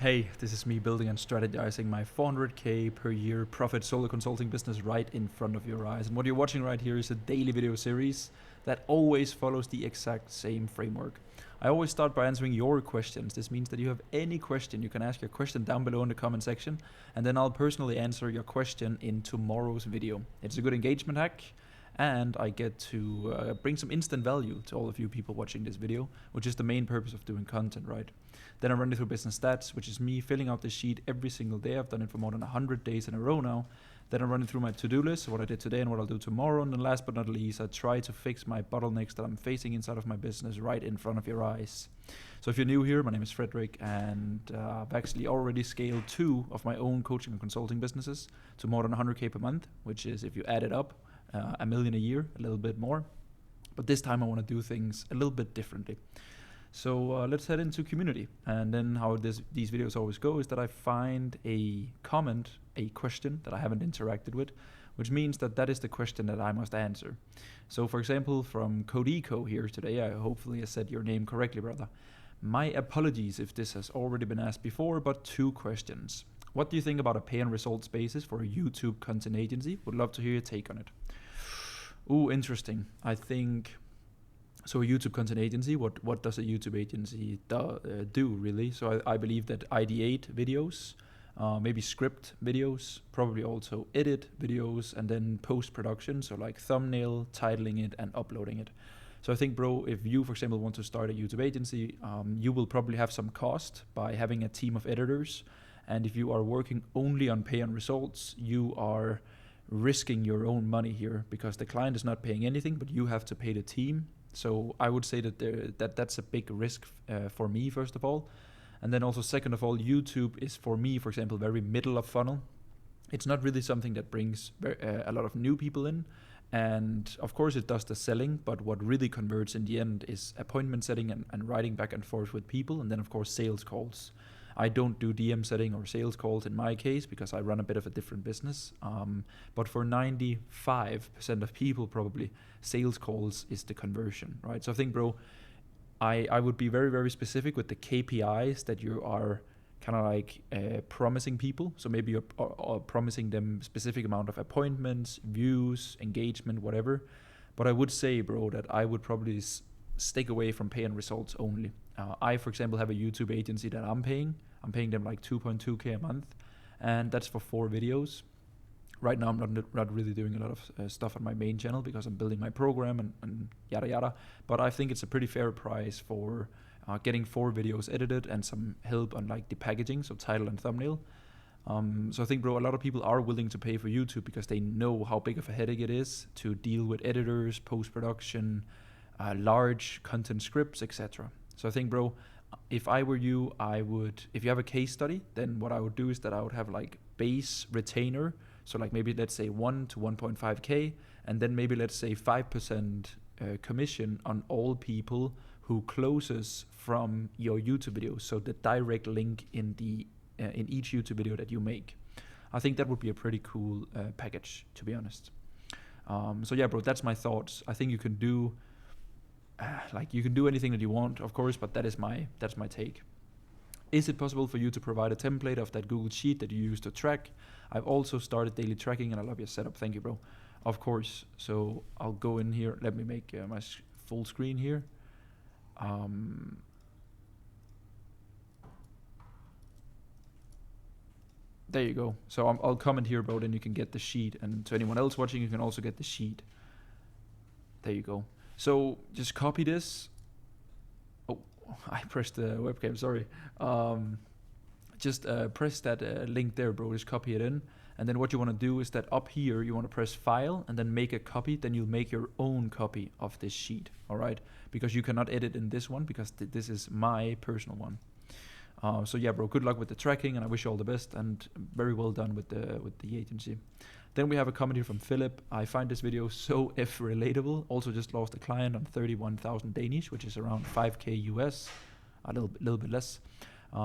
Hey, this is me building and strategizing my 400k per year profit solo consulting business right in front of your eyes. And what you're watching right here is a daily video series that always follows the exact same framework. I always start by answering your questions. This means that you have any question, you can ask your question down below in the comment section, and then I'll personally answer your question in tomorrow's video. It's a good engagement hack, and I get to bring some instant value to all of you people watching this video, which is the main purpose of doing content, right? Then I run you through business stats, which is me filling out this sheet every single day. I've done it for more than 100 days in a row now. Then I run it through my to-do list, what I did today and what I'll do tomorrow. And then last but not least, I try to fix my bottlenecks that I'm facing inside of my business right in front of your eyes. So if you're new here, my name is Frederik, and I've actually already scaled 2 of my own coaching and consulting businesses to more than 100k per month, which is, if you add it up, $1 million a year, a little bit more. But this time I want to do things a little bit differently. So let's head into community. And then how these videos always go is that I find a comment, a question that I haven't interacted with, which means that is the question that I must answer. So for example, from Codeco here today, I hopefully I said your name correctly, brother. My apologies if this has already been asked before, but 2 questions. What do you think about a pay and results basis for a YouTube content agency? Would love to hear your take on it. Ooh, interesting. I think, so a YouTube content agency, what does a YouTube agency do really? So I believe that ideate videos, maybe script videos, probably also edit videos, and then post-production, so like thumbnail, titling it, and uploading it. So I think, bro, if you, for example, want to start a YouTube agency, you will probably have some cost by having a team of editors. And if you are working only on pay and results, you are risking your own money here because the client is not paying anything, but you have to pay the team. So I would say that that's a big risk for me, first of all. And then also, second of all, YouTube is, for me, for example, very middle of funnel. It's not really something that brings a lot of new people in. And of course it does the selling, but what really converts in the end is appointment setting and writing back and forth with people. And then of course sales calls. I don't do DM setting or sales calls in my case because I run a bit of a different business. But for 95% of people, probably sales calls is the conversion, right? So I think, bro, I would be very, very specific with the KPIs that you are kind of like promising people. So maybe you're promising them specific amount of appointments, views, engagement, whatever. But I would say, bro, that I would probably stick away from pay and results only. I, for example, have a YouTube agency that I'm paying. I'm paying them like 2.2k a month, and that's for 4 videos. Right now, I'm not really doing a lot of stuff on my main channel because I'm building my program and yada yada. But I think it's a pretty fair price for getting 4 videos edited and some help on like the packaging, so title and thumbnail. So I think, bro, a lot of people are willing to pay for YouTube because they know how big of a headache it is to deal with editors, post-production, large content scripts, etc. So I think, bro, if I were you, I would, if you have a case study, then what I would do is that I would have like base retainer. So like maybe let's say 1 to 1.5k, and then maybe let's say 5% commission on all people who closes from your YouTube videos. So the direct link in the in each YouTube video that you make. I think that would be a pretty cool package, to be honest. So yeah, bro, that's my thoughts. I think you can do you can do anything that you want, of course, but that's my take. Is it possible for you to provide a template of that Google Sheet that you use to track? I've also started daily tracking, and I love your setup. Thank you, bro. Of course. So I'll go in here. Let me make my full screen here. There you go. So I'll comment here, bro, then you can get the sheet. And to anyone else watching, you can also get the sheet. There you go. So just copy this. Oh, I pressed the webcam, sorry. Just press that link there, bro. Just copy it in. And then what you want to do is that up here, you want to press file and then make a copy. Then you'll make your own copy of this sheet, all right? Because you cannot edit in this one because this is my personal one. So yeah, bro, good luck with the tracking, and I wish you all the best, and very well done with the agency. Then we have a comment here from Philip. I find this video so relatable. Also just lost a client on 31,000 Danish, which is around 5k US, a little bit less.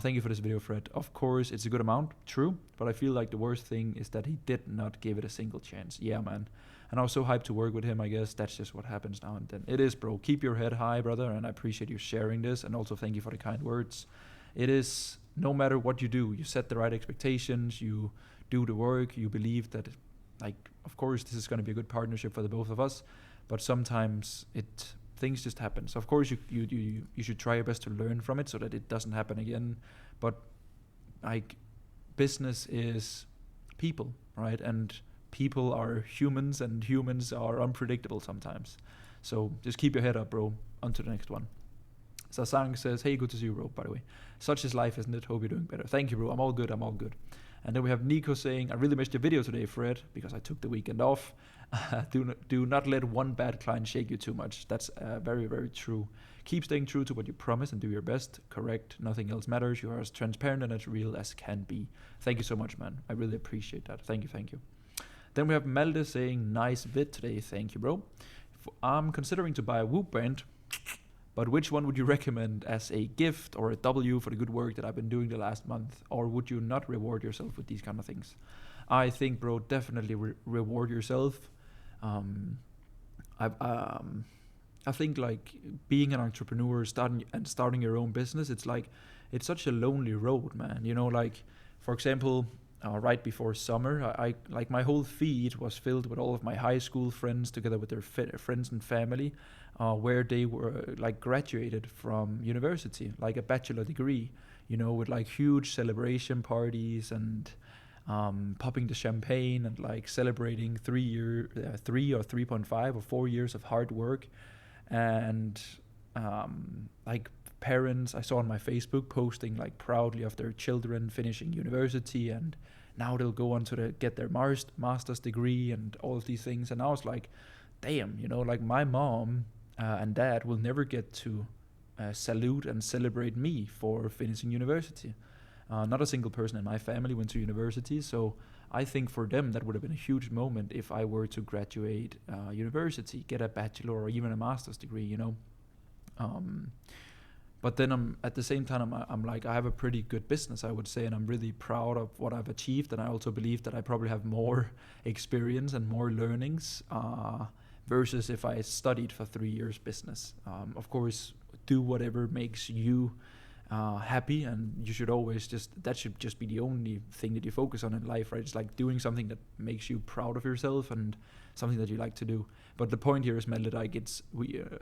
Thank you for this video, Fred. Of course, it's a good amount, true, but I feel like the worst thing is that he did not give it a single chance. Yeah, man. And I was so hyped to work with him, I guess that's just what happens now and then. It is, bro. Keep your head high, brother, and I appreciate you sharing this, and also thank you for the kind words. It is no matter what you do, you set the right expectations, you do the work, you believe that, like, of course, this is going to be a good partnership for the both of us, but sometimes things just happen. So of course you should try your best to learn from it so that it doesn't happen again. But like, business is people, right? And people are humans, and humans are unpredictable sometimes. So just keep your head up, bro. On to the next one. Sasang says, hey, good to see you, bro, by the way. Such is life, isn't it? Hope you're doing better. Thank you, bro. I'm all good. And then we have Nico saying, I really missed your video today, Fred, because I took the weekend off. Do not let one bad client shake you too much. That's very, very true. Keep staying true to what you promise and do your best. Correct. Nothing else matters. You are as transparent and as real as can be. Thank you so much, man. I really appreciate that. Thank you. Then we have Melde saying, nice vid today. Thank you, bro. I'm considering to buy a Whoop band, but which one would you recommend as a gift or a W for the good work that I've been doing the last month? Or would you not reward yourself with these kind of things? I think, bro, definitely reward yourself. I think, like, being an entrepreneur, starting your own business, it's such a lonely road, man. You know, like, for example, right before summer, I like, my whole feed was filled with all of my high school friends together with their friends and family, where they were, like, graduated from university, like a bachelor degree, you know, with, like, huge celebration parties and popping the champagne and, like, celebrating 3 or 3.5 or 4 years of hard work. And like, parents I saw on my Facebook posting, like, proudly of their children finishing university, and now they'll go on to get their master's degree and all of these things. And I was like, damn, you know, like, my mom and dad will never get to salute and celebrate me for finishing university. Not a single person in my family went to university, so I think for them that would have been a huge moment if I were to graduate university, get a bachelor or even a master's degree, you know. But then at the same time, I'm like, I have a pretty good business, I would say, and I'm really proud of what I've achieved, and I also believe that I probably have more experience and more learnings versus if I studied for 3 years business. Of course, do whatever makes you happy, and you should always that should just be the only thing that you focus on in life, right? It's like doing something that makes you proud of yourself and something that you like to do. But the point here is, Mel, that, like,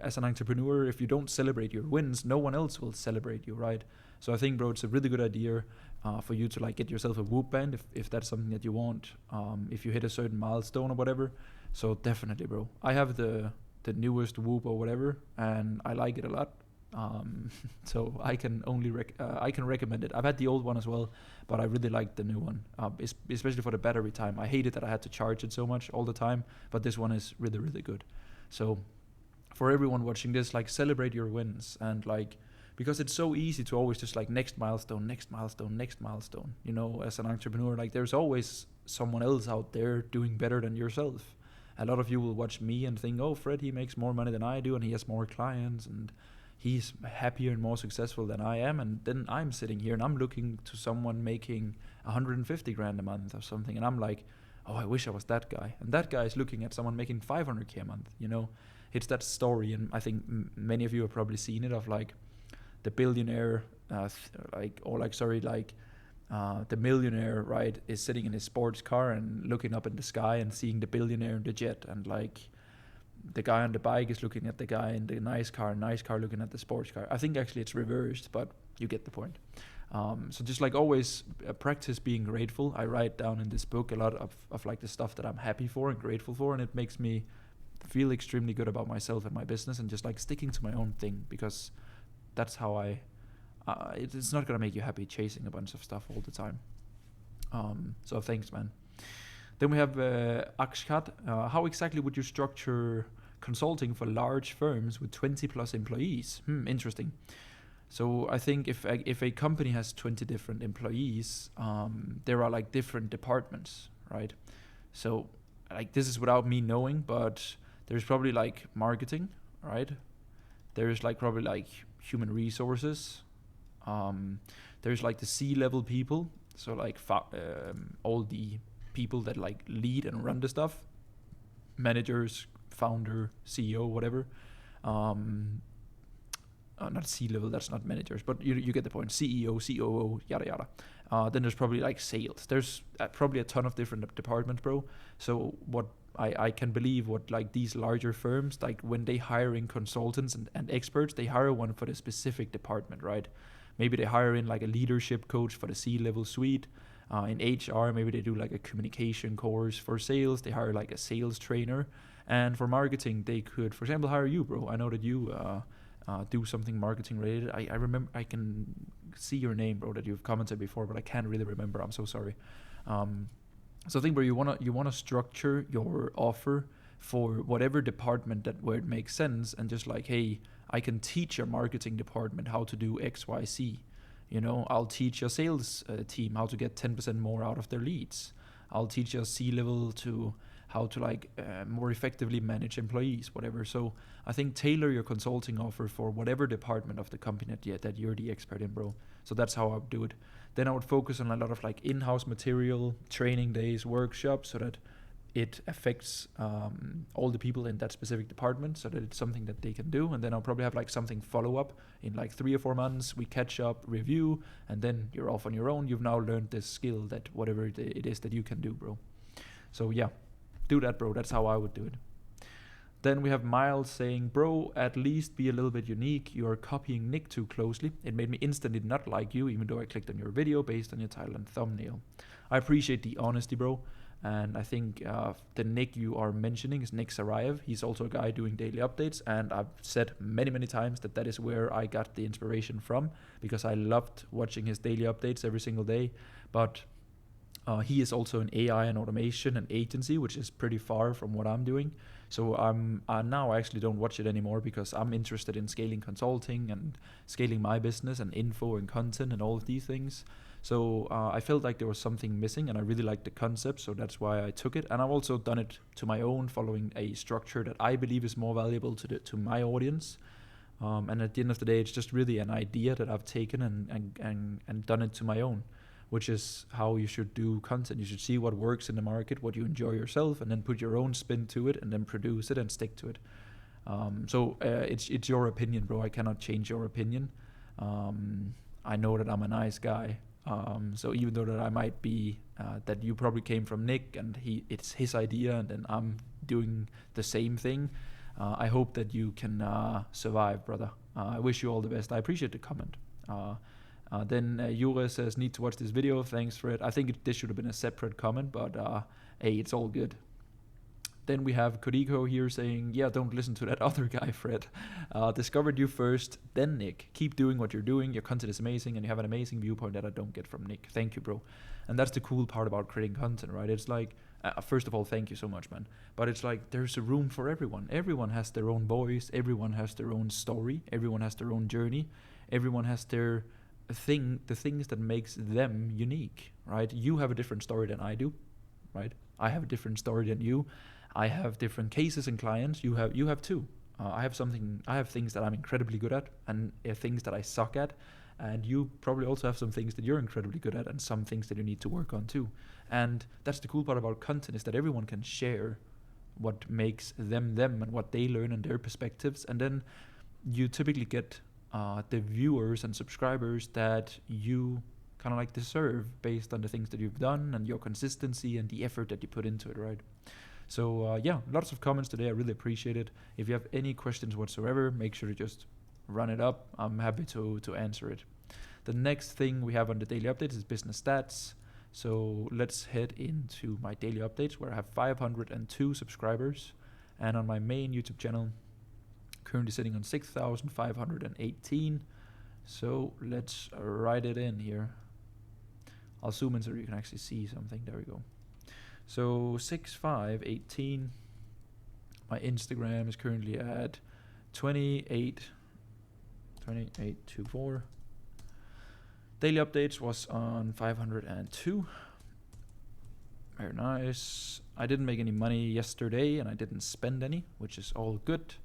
as an entrepreneur, if you don't celebrate your wins, no one else will celebrate you, right? So I think, bro, it's a really good idea for you to, like, get yourself a Whoop band if that's something that you want, if you hit a certain milestone or whatever. So definitely, bro. I have the newest Whoop or whatever, and I like it a lot. So I can only recommend it. I've had the old one as well, but I really like the new one, especially for the battery time. I hated that I had to charge it so much all the time, but this one is really, really good. So for everyone watching this, like, celebrate your wins, and, like, because it's so easy to always just, like, next milestone, you know, as an entrepreneur, like, there's always someone else out there doing better than yourself. A lot of you will watch me and think, oh, Fred, he makes more money than I do, and he has more clients, and he's happier and more successful than I am. And then I'm sitting here and I'm looking to someone making 150 grand a month or something, and I'm like, oh, I wish I was that guy. And that guy is looking at someone making 500k a month, you know. It's that story, and I think many of you have probably seen it, of, like, the billionaire, the millionaire, right, is sitting in his sports car and looking up in the sky and seeing the billionaire in the jet, and, like, the guy on the bike is looking at the guy in the nice car looking at the sports car. I think actually it's reversed, but you get the point. So just, like, always practice being grateful. I write down in this book a lot of like, the stuff that I'm happy for and grateful for, and it makes me feel extremely good about myself and my business, and just, like, sticking to my own thing, because that's how it's not gonna make you happy chasing a bunch of stuff all the time. So thanks, man. Then we have Akshat. How exactly would you structure consulting for large firms with 20 plus employees? Interesting. So I think if a company has 20 different employees, there are, like, different departments, right? So, like, this is without me knowing, but there's probably, like, marketing, right? There's, like, probably, like, human resources. There's, like, the C-level people. So, like, all the people that, like, lead and run the stuff, managers, founder, CEO, whatever. not C-level, that's not managers, but you get the point. CEO, COO, yada yada. Then there's probably like sales. There's probably a ton of different departments, bro. So what I can believe what like these larger firms, like when they hiring consultants and experts, they hire one for the specific department, right? Maybe they hire in like a leadership coach for the C-level suite. In HR, maybe they do like a communication course. For sales, they hire like a sales trainer. And for marketing, they could, for example, hire you, bro. I know that you do something marketing related. I remember, I can see your name, bro, that you've commented before, but I can't really remember. I'm so sorry. So I think, bro, you wanna structure your offer for whatever department that where it makes sense, and just like, hey, I can teach your marketing department how to do X, Y, Z. You know, I'll teach your sales team how to get 10% more out of their leads. I'll teach your C-level to how to like more effectively manage employees, whatever. So I think tailor your consulting offer for whatever department of the company that you're the expert in, bro. So that's how I would do it. Then I would focus on a lot of like in-house material, training days, workshops, so that it affects all the people in that specific department, so that it's something that they can do. And then I'll probably have like something follow up in like 3 or 4 months. We catch up, review, and then you're off on your own. You've now learned this skill that whatever it is that you can do, bro. So yeah, do that, bro. That's how I would do it. Then we have Miles saying, bro, at least be a little bit unique. You are copying Nick too closely. It made me instantly not like you, even though I clicked on your video based on your title and thumbnail. I appreciate the honesty, bro. And I think the Nick you are mentioning is Nick Sarayev. He's also a guy doing daily updates. And I've said many, many times that is where I got the inspiration from, because I loved watching his daily updates every single day. But he is also an AI and automation and agency, which is pretty far from what I'm doing. So now I actually don't watch it anymore, because I'm interested in scaling consulting and scaling my business and info and content and all of these things. So I felt like there was something missing, and I really liked the concept, so that's why I took it. And I've also done it to my own, following a structure that I believe is more valuable to my audience. And at the end of the day, it's just really an idea that I've taken and done it to my own, which is how you should do content. You should see what works in the market, what you enjoy yourself, and then put your own spin to it, and then produce it and stick to it. So it's your opinion, bro. I cannot change your opinion. I know that I'm a nice guy. So even though that I might be, that you probably came from Nick and it's his idea, and then I'm doing the same thing, I hope that you can survive, brother. I wish you all the best. I appreciate the comment. Then Jure says, need to watch this video. Thanks for it. I think this should have been a separate comment, but hey, it's all good. Then we have Kodiko here saying, yeah, don't listen to that other guy, Fred. Discovered you first, then Nick. Keep doing what you're doing. Your content is amazing, and you have an amazing viewpoint that I don't get from Nick. Thank you, bro. And that's the cool part about creating content, right? It's like, first of all, thank you so much, man. But it's like, there's a room for everyone. Everyone has their own voice. Everyone has their own story. Everyone has their own journey. Everyone has their the things that makes them unique, right? You have a different story than I do, right? I have a different story than you. I have different cases and clients. You have too. I have things that I'm incredibly good at, and things that I suck at, and you probably also have some things that you're incredibly good at, and some things that you need to work on too. And that's the cool part about content, is that everyone can share what makes them and what they learn and their perspectives, and then you typically get the viewers and subscribers that you kind of like deserve based on the things that you've done and your consistency and the effort that you put into it, right? So yeah, lots of comments today. I really appreciate it. If you have any questions whatsoever, make sure to just run it up. I'm happy to answer it. The next thing we have on the daily updates is business stats. So let's head into my daily updates, where I have 502 subscribers, and on my main YouTube channel, currently sitting on 6,518. So let's write it in here. I'll zoom in so you can actually see something. There we go. So 6,518. My Instagram is currently at 2824. Daily updates was on 502. Very nice. I didn't make any money yesterday, and I didn't spend any, which is all good.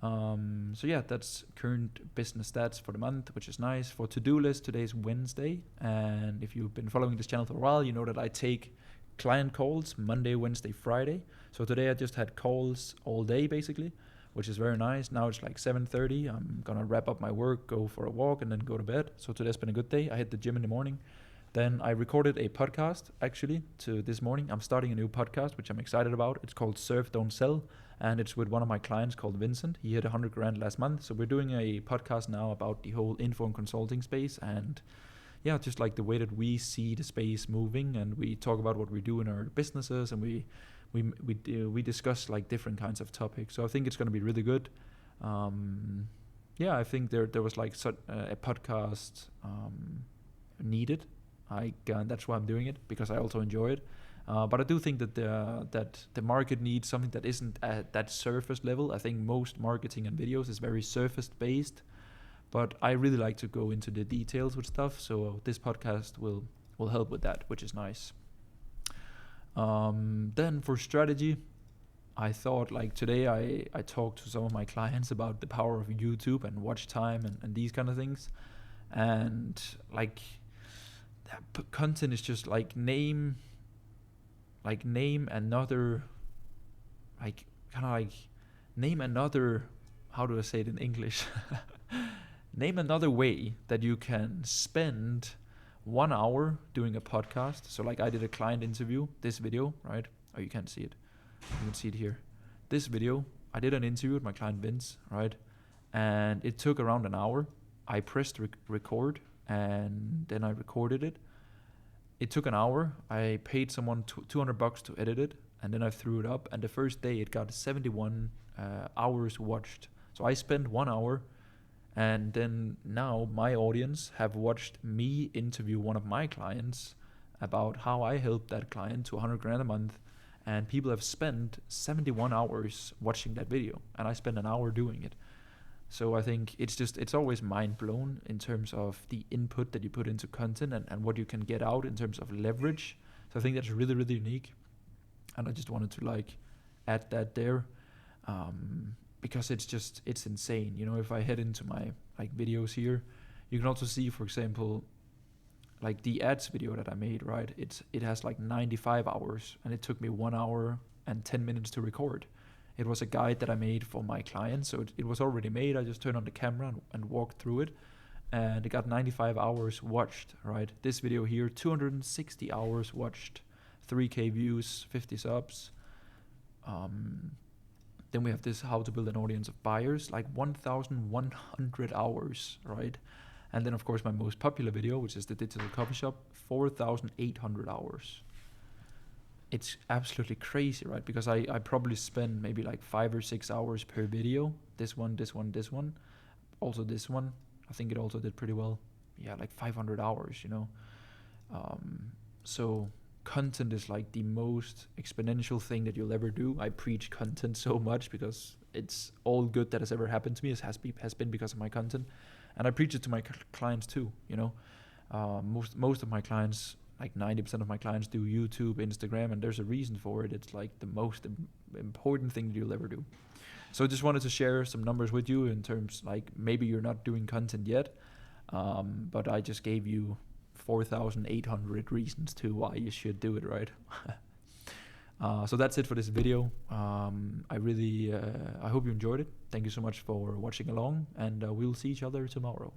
So yeah, that's current business stats for the month, which is nice. For to-do list, today's Wednesday, and if you've been following this channel for a while, you know that I take client calls Monday, Wednesday, Friday. So today I just had calls all day, basically, which is very nice. Now it's like 7:30. I'm gonna wrap up my work, go for a walk, and then go to bed. So today's been a good day. I hit the gym in the morning. Then I recorded a podcast actually to this morning. I'm starting a new podcast, which I'm excited about. It's called Serve Don't Sell, and it's with one of my clients called Vincent. He hit 100 grand last month. So we're doing a podcast now about the whole info and consulting space, and yeah, just like the way that we see the space moving, and we talk about what we do in our businesses, and we discuss like different kinds of topics. So I think it's going to be really good. I think there was like a podcast needed. That's why I'm doing it, because I also enjoy it. But I do think that the market needs something that isn't at that surface level. I think most marketing and videos is very surface based, but I really like to go into the details with stuff. So this podcast will help with that, which is nice. Then for strategy, I thought like today I talked to some of my clients about the power of YouTube and watch time and these kind of things, and like content is just like name another how do I say it in English? Name another way that you can spend 1 hour doing a podcast. So like I did a client interview, this video, right? Oh, you can't see it. You can see it here. This video, I did an interview with my client Vince, right? And it took around an hour. I pressed record, and then I recorded it. It took an hour. I paid someone $200 to edit it, and then I threw it up. And the first day it got 71 hours watched. So I spent 1 hour, and then now my audience have watched me interview one of my clients about how I helped that client to 100 grand a month, and people have spent 71 hours watching that video, and I spent an hour doing it. So I think it's always mind blown in terms of the input that you put into content and what you can get out in terms of leverage. So I think that's really, really unique. And I just wanted to like add that there, because it's insane. You know, if I head into my like videos here, you can also see, for example, like the ads video that I made, right? It has like 95 hours, and it took me 1 hour and 10 minutes to record. It was a guide that I made for my clients, so it was already made. I just turned on the camera and walked through it, and it got 95 hours watched, right? This video here, 260 hours watched, 3K views, 50 subs. Then we have this how to build an audience of buyers, like 1,100 hours, right? And then of course my most popular video, which is the digital coffee shop, 4,800 hours. It's absolutely crazy, right? Because I probably spend maybe like 5 or 6 hours per video. This one. Also this one. I think it also did pretty well. Yeah, like 500 hours, you know. So content is like the most exponential thing that you'll ever do. I preach content so much because it's all good that has ever happened to me has been because of my content. And I preach it to my clients too, you know. Most of my clients, like 90% of my clients, do YouTube, Instagram, and there's a reason for it. It's like the most important thing that you'll ever do. So I just wanted to share some numbers with you in terms, like, maybe you're not doing content yet, but I just gave you 4,800 reasons to why you should do it, right? So that's it for this video. I hope you enjoyed it. Thank you so much for watching along, and we'll see each other tomorrow.